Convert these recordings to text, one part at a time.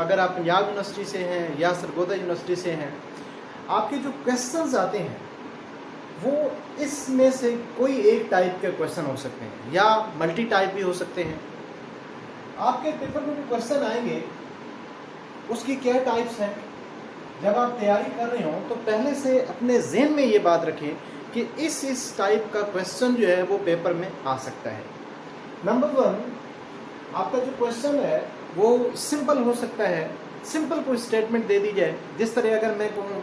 अगर आप पंजाब यूनिवर्सिटी से हैं या सरगोदा यूनिवर्सिटी से हैं, आपके जो क्वेश्चंस आते हैं वो इसमें से कोई एक टाइप के क्वेश्चन हो सकते हैं या मल्टी टाइप भी हो सकते हैं। आपके पेपर में जो क्वेश्चन आएंगे उसकी क्या टाइप्स हैं, जब आप तैयारी कर रहे हो तो पहले से अपने ज़हन में ये बात रखें कि इस टाइप का क्वेश्चन जो है वो पेपर में आ सकता है। नंबर 1, आपका जो क्वेश्चन है वो सिंपल हो सकता है। सिंपल कोई स्टेटमेंट दे दी जाए, जिस तरह अगर मैं कहूँ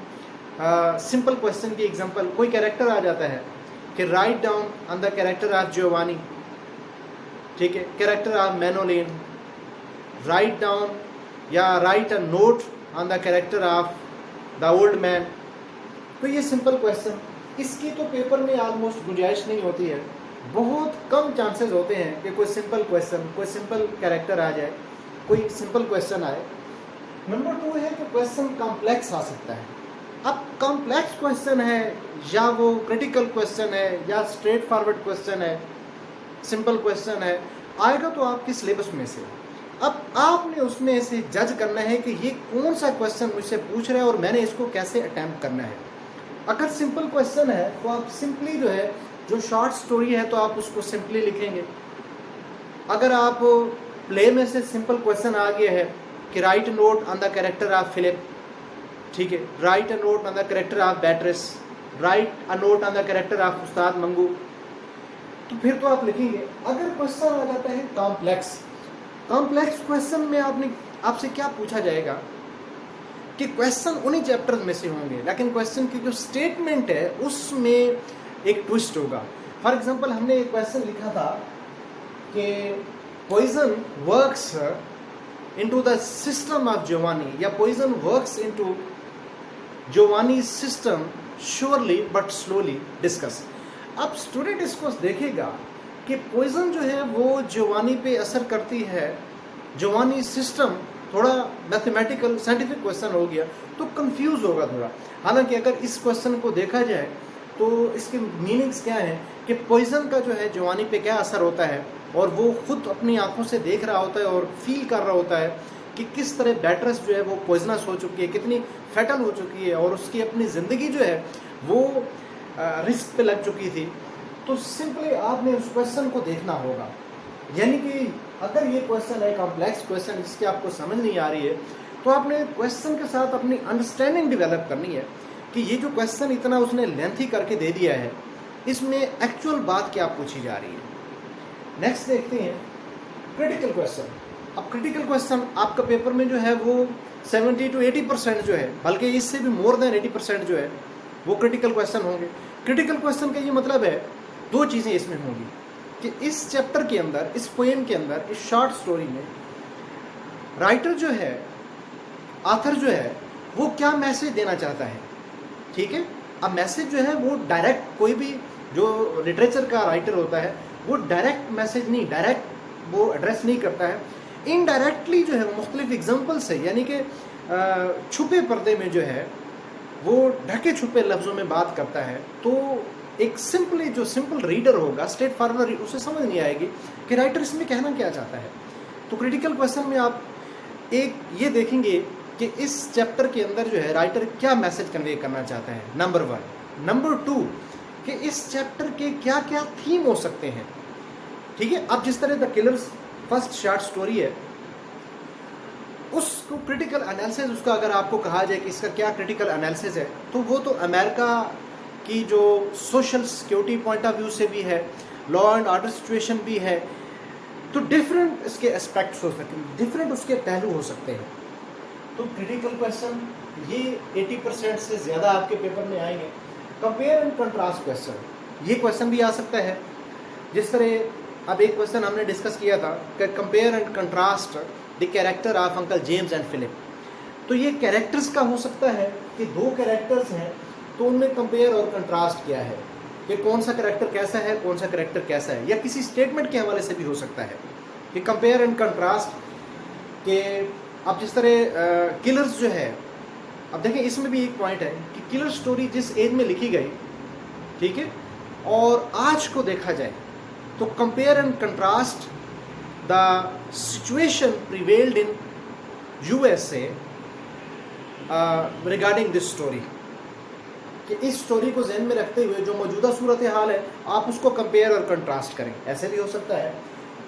सिंपल क्वेश्चन की एग्जांपल, कोई कैरेक्टर आ जाता है कि write down on the character of Giovanni, ठीक है, कैरेक्टर ऑफ मैनोलिन, राइट डाउन या right a note on the character of the old man. तो ये सिंपल क्वेश्चन, इसकी तो पेपर में ऑलमोस्ट गुंजाइश नहीं होती है। बहुत कम चांसेस होते हैं कि कोई सिंपल क्वेश्चन, कोई सिंपल कैरेक्टर आ जाए, कोई सिंपल क्वेश्चन आए। नंबर 2 है कि क्वेश्चन कॉम्प्लेक्स आ सकता है। अब कॉम्प्लेक्स क्वेश्चन है या वो क्रिटिकल क्वेश्चन है या स्ट्रेट फॉरवर्ड क्वेश्चन है, सिंपल क्वेश्चन है, आएगा तो आपके सिलेबस में से। अब आपने उसमें से जज करना है कि ये कौन सा क्वेश्चन मुझसे पूछ रहा है और मैंने इसको कैसे अटैम्प्ट करना है। अगर सिंपल क्वेश्चन है तो आप सिंपली जो है, जो शॉर्ट स्टोरी है तो आप उसको सिंपली लिखेंगे। अगर आप प्ले में से सिंपल क्वेश्चन आ गया है कि write note on the character of Philip, ठीक है, write a note on the character of Beatrice, write a note on the character of Ustad Mangu, तो फिर तो आप लिखेंगे। अगर क्वेश्चन आ जाता है कॉम्प्लेक्स, कॉम्प्लेक्स क्वेश्चन में आपसे क्या पूछा जाएगा कि क्वेश्चन उन्हीं चैप्टर्स में से होंगे, लेकिन क्वेश्चन की जो स्टेटमेंट है उसमें एक ट्विस्ट होगा। फॉर एग्जांपल, हमने एक क्वेश्चन लिखा था कि poison works into the system of Giovanni, या poison works into Giovanni system surely but slowly discuss. अब स्टूडेंट इसको देखेगा कि पॉइजन जो है वो जियोवानी पे असर करती है, जियोवानी सिस्टम, थोड़ा मैथमेटिकल साइंटिफिक क्वेश्चन हो गया तो कंफ्यूज होगा थोड़ा। हालांकि अगर इस क्वेश्चन को देखा जाए तो इसके मीनिंग्स क्या है कि पॉइजन का जो है जियोवानी पे क्या असर होता है, और वो खुद अपनी आंखों से देख रहा होता है और फील कर रहा होता है कि किस तरह बैट्रिस जो है वो पॉइजनस हो चुकी है, कितनी फैटल हो चुकी है और उसकी अपनी ज़िंदगी जो है वो रिस्क पे लग चुकी थी। तो सिंपली आपने उस क्वेश्चन को देखना होगा। यानी कि अगर ये क्वेश्चन है कॉम्प्लेक्स क्वेश्चन जिसकी आपको समझ नहीं आ रही है, तो आपने क्वेश्चन के साथ अपनी अंडरस्टैंडिंग डेवलप करनी है कि ये जो क्वेश्चन इतना उसने लेंथी करके दे दिया है, इसमें एक्चुअल बात क्या पूछी जा रही है। नेक्स्ट देखते हैं क्रिटिकल क्वेश्चन। अब क्रिटिकल क्वेश्चन आपका पेपर में जो है वो 70 to 80% जो है, बल्कि इससे भी मोर देन 80% जो है वो क्रिटिकल क्वेश्चन होंगे। क्रिटिकल क्वेश्चन का ये मतलब है, दो चीज़ें इसमें होंगी कि इस चैप्टर के अंदर, इस पोएम के अंदर, इस शॉर्ट स्टोरी में राइटर जो है, ऑथर जो है, वो क्या मैसेज देना चाहता है। ठीक है, अब मैसेज जो है वो डायरेक्ट, कोई भी जो लिटरेचर का राइटर होता है वो डायरेक्ट मैसेज नहीं, डायरेक्ट वो एड्रेस नहीं करता है, इनडायरेक्टली जो है वो मुख्तलिफ एग्जाम्पल से, यानी कि छुपे पर्दे में जो है वो ढके छुपे लफ्ज़ों में बात करता है। तो एक सिंपली जो सिंपल रीडर होगा, स्ट्रेट फॉरवर्ड, उसे समझ नहीं आएगी कि राइटर इसमें कहना क्या चाहता है। तो क्रिटिकल क्वेश्चन में आप एक ये देखेंगे कि इस चैप्टर के अंदर जो है राइटर क्या मैसेज कन्वे करना चाहता है, नंबर 1। नंबर 2 कि इस चैप्टर के क्या क्या थीम हो सकते हैं। ठीक है, अब जिस तरह the killers first short story है, उसको क्रिटिकल एनालिसिस, उसका अगर आपको कहा जाए कि इसका क्या क्रिटिकल एनालिसिस है, तो वो तो अमेरिका की जो social security point of view से भी है, लॉ एंड ऑर्डर सिचुएशन भी है, तो डिफरेंट इसके एस्पेक्ट्स हो सकते हैं, डिफरेंट उसके पहलू हो सकते हैं। तो क्रिटिकल क्वेश्चन ये 80% से ज़्यादा आपके पेपर में आएंगे। कंपेयर एंड कंट्रास्ट क्वेश्चन, ये क्वेश्चन भी आ सकता है। जिस तरह अब एक क्वेश्चन हमने डिस्कस किया था कि compare and contrast the character of uncle James and Philip. तो ये कैरेक्टर्स का हो सकता है कि दो कैरेक्टर्स हैं तो उनमें कंपेयर और कंट्रास्ट किया है कि कौन सा कैरेक्टर कैसा है, कौन सा कैरेक्टर कैसा है, या किसी स्टेटमेंट के हवाले से भी हो सकता है कि कंपेयर एंड कंट्रास्ट के। अब जिस तरह किलर्स जो है, अब देखें इसमें भी एक पॉइंट है कि किलर स्टोरी जिस एज में लिखी गई, ठीक है, और आज को देखा जाए तो compare and contrast the situation prevailed in USA regarding this story, कि इस स्टोरी को जहन में रखते हुए जो मौजूदा सूरत हाल है आप उसको कंपेयर और कंट्रास्ट करें, ऐसे भी हो सकता है।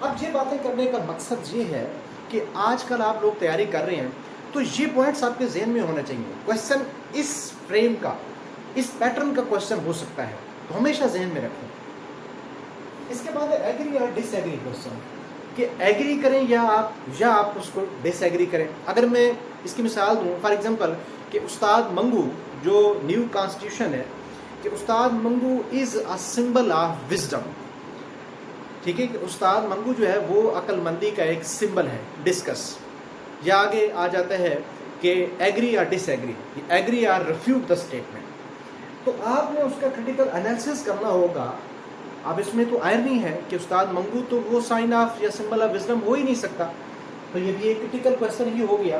अब ये बातें करने का मकसद ये है कि आजकल आप लोग तैयारी कर रहे हैं तो ये पॉइंट्स आपके जहन में होने चाहिए। क्वेश्चन इस फ्रेम का, इस पैटर्न का क्वेश्चन हो सकता है, तो हमेशा जहन में रखें। इसके बाद एग्री या डिसएग्री क्वेश्चन, कि एग्री करें या आप उसको डिसएग्री करें। अगर मैं इसकी मिसाल दूं, फॉर एग्जांपल कि उस्ताद मंगू जो न्यू कॉन्स्टिट्यूशन है, कि उस्ताद Mangu is a symbol of wisdom, ठीक है, कि उस्ताद मंगू जो है वो अक्लमंदी का एक सिंबल है, डिस्कस। या आगे आ जाता है कि एग्री या डिसएग्री, एग्री या रिफ्यूट द स्टेटमेंट। तो आपने उसका क्रिटिकल एनालिसिस करना होगा। अब इसमें तो आयरनी है कि उस्ताद मंगू तो वो साइन ऑफ या सिंबल ऑफ विजडम हो ही नहीं सकता, तो ये भी एक क्रिटिकल क्वेश्चन ही हो गया।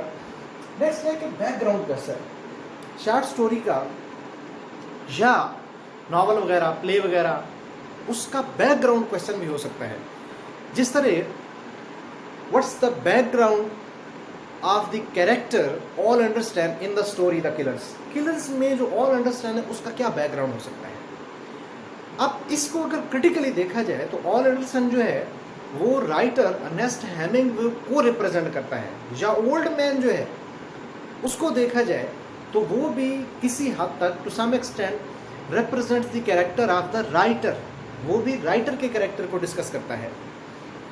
नेक्स्ट है कि बैकग्राउंड क्वेश्चन, शॉर्ट स्टोरी का या नॉवल वगैरह, प्ले वगैरह, उसका बैकग्राउंड क्वेश्चन भी हो सकता है। जिस तरह what's the background of the character all understand in the story the killers, killers में जो ऑल अंडरस्टैंड है उसका क्या बैकग्राउंड हो सकता है। अब इसको अगर क्रिटिकली देखा जाए तो ऑल अंडरस्टैंड जो है वो राइटर अर्नेस्ट हेमिंग्वे को रिप्रेजेंट करता है, या ओल्ड मैन जो है उसको देखा जाए तो वो भी किसी हद तक to some extent represents the character of the writer, वो भी राइटर के कैरेक्टर को डिस्कस करता है।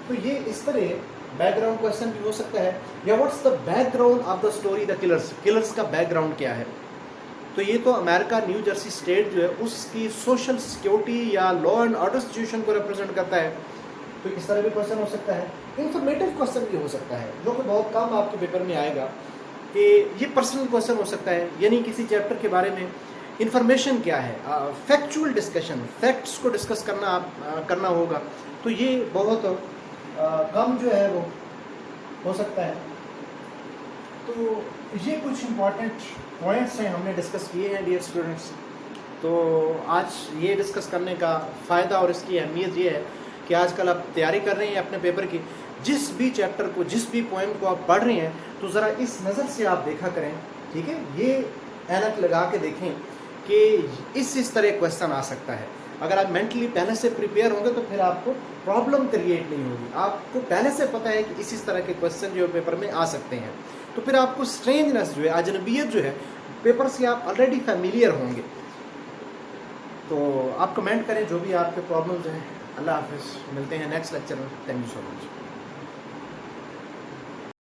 तो ये इस तरह बैकग्राउंड क्वेश्चन भी हो सकता है। या what's the background of the story the killers, killers का बैकग्राउंड क्या है। तो ये तो अमेरिका न्यू जर्सी स्टेट जो है उसकी सोशल सिक्योरिटी या लॉ एंड ऑर्डर सिचुएशन को रिप्रेजेंट करता है, तो इस तरह भी क्वेश्चन हो सकता है। इंफॉर्मेटिव क्वेश्चन भी हो सकता है जो कि बहुत कम आपके पेपर में आएगा, कि ये पर्सनल क्वेश्चन हो सकता है, यानी किसी चैप्टर के बारे में इंफॉर्मेशन क्या है, फैक्चुअल डिस्कशन, फैक्ट्स को डिस्कस करना होगा, तो ये बहुत कम जो है वो हो सकता है। तो ये कुछ इम्पॉर्टेंट पॉइंट्स हैं हमने डिस्कस किए हैं डियर स्टूडेंट्स। तो आज ये डिस्कस करने का फ़ायदा और इसकी अहमियत ये है कि आजकल आप तैयारी कर रहे हैं अपने पेपर की, जिस भी चैप्टर को, जिस भी पॉइंट को आप पढ़ रहे हैं, तो ज़रा इस नज़र से आप देखा करें, ठीक है। ये ऐनक लगा के देखें कि इस तरह क्वेश्चन आ सकता है। अगर आप मेंटली पहले से प्रिपेयर होंगे तो फिर आपको प्रॉब्लम क्रिएट नहीं होगी। आपको पहले से पता है कि इस तरह के क्वेश्चन जो पेपर में आ सकते हैं, तो फिर आपको स्ट्रेंजनेस जो है, अजनबियत जो है, पेपर से आप ऑलरेडी फैमिलियर होंगे। तो आप कमेंट करें जो भी आपके प्रॉब्लम्स हैं। अल्लाह हाफिज़, मिलते हैं नेक्स्ट लेक्चर में। Thank you so much.